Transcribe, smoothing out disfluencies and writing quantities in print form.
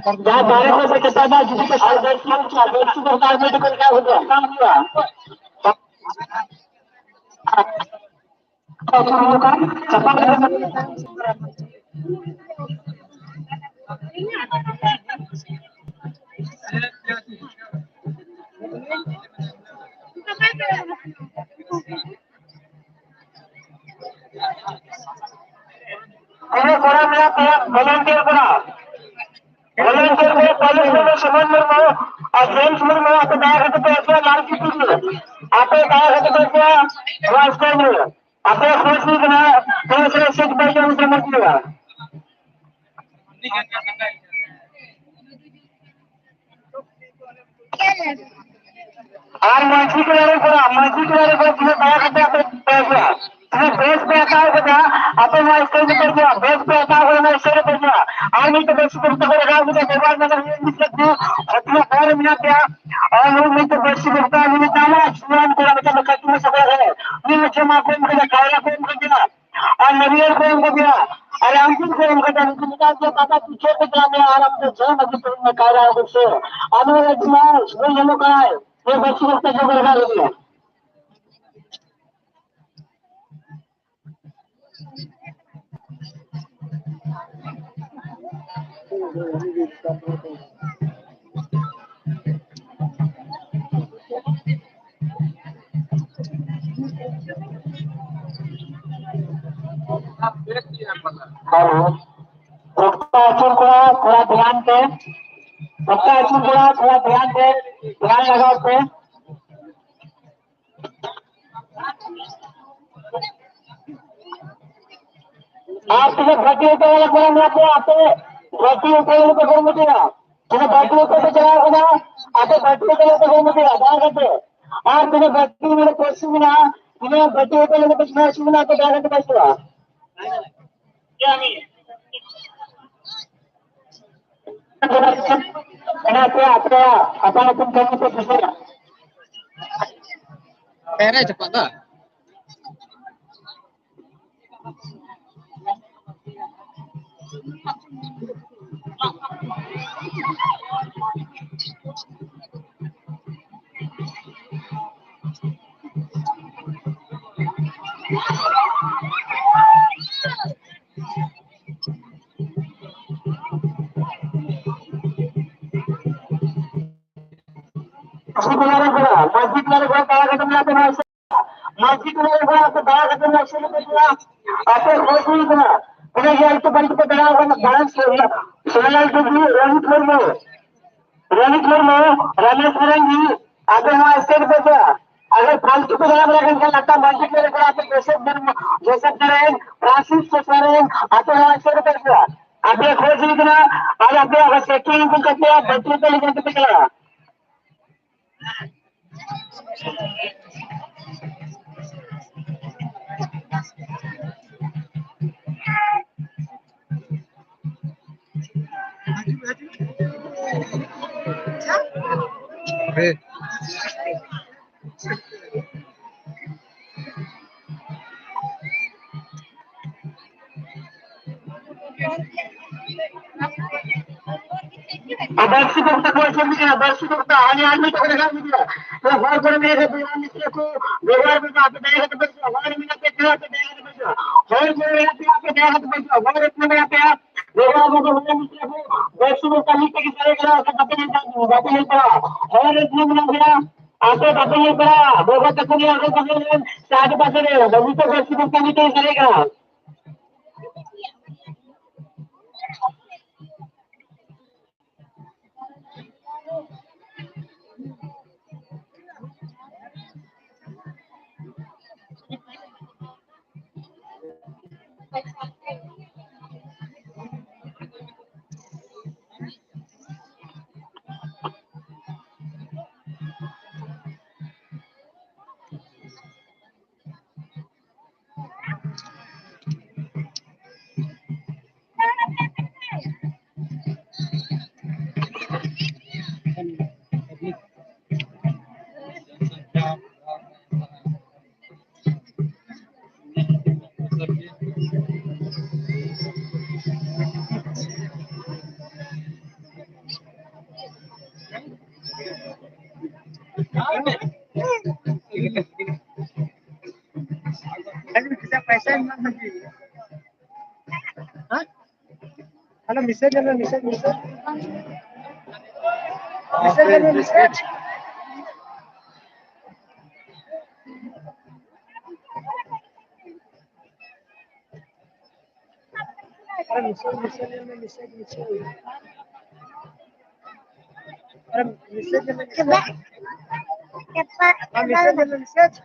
जहाँ 12 बजे के बाद जिसके साथ मेडिकल क्या हो गया काम हुआ volunteer करा volunteer को कॉलेज में समझ में और जेम्स में आता 10 पैसा लाल की चीज आपे 10 पैसा वास्ते में आपे सोच नहीं करना दूसरे से पैसा उसे मत लेगा और मस्जिद वाले को 10 पैसा बेस पे आता होगा अपन स्टेज पर गया बेस पे आता होगा मैं शेयर कर दिया आने तो बेस पर तो लगा मुझे मोबाइल में नहीं सकते अपना और मिला क्या और लोग में तो बेस पे होता है दामा सुनान को मतलब कट में सब है ये मुझे मां को मुझे खाया को मुझे दिया और नरियल को मुझे दिया अरे अंकुर को मुझे दिया मुझे निकाल दिया पापा पीछे पे जा मैं आराम से जो मत तो मैं खा रहा हूं उससे आने वाला दिमाग वो ये लोग का है ये बेस पे जो लगा दिया हेलो थोड़ा ध्यान दे थोड़ा ध्यान दे ध्यान लगाओ पे आप तुम्हें घटी ऊपर वाला पूरा मिलाते हैं आपको घटी ऊपर वाले को गोल मिलेगा तुम्हें घटी ऊपर पे चला होगा आपको घटी ऊपर वाले को गोल मिलेगा क्या करते और तुम्हें घटी वाले कोशिश मिला तुम्हें घटी ऊपर वाले को स्मैश मिला तो क्या करते बचेगा क्या नहीं apa pun kamu tu bisa. Pera cepat dah. masjid वाले बड़ा खत्म लाते हैं masjid वाले बड़ा तो बड़ा खत्म लाते हैं आपको खोज नहीं करना उन्हें ये तो बड़ी को बड़ा होगा डांस सोनाल के भी रोहित मुर्मू रमेश जी आगे वहाँ स्टेट पे गया अगर फालतू को बड़ा बड़ा घंटा लगता masjid वाले बड़ा तो जोसेफ करें फ्रांसिस करें आते वहाँ स्टेट पे गया आपने खोज नहीं करना आज आपने अगर सेक्टिंग को करते हैं बच्चे को लेकर के चला दर्शकों आने तो लगा मुझे तो हर घर में मित्र को व्यवहार में आप देख तो बस हमारे में पे क्या तो देख तो हर घर में आप देख तो बस हमारे इतने में पे व्यवहार में तो मित्र को दर्शकों का मित्र की तरह करा तो पता नहीं पड़ा हर इतने में गया आपको पता नहीं पड़ा बहुत तक नहीं आगे पकड़ साथ पास रहे अभी तो दर्शकों का मित्र करेगा kita पैसा ना म्हणजे हा हॅलो मेसेज आहे ना मेसेज मेसेज अरे मेसेज अरे मेसेज मेसेज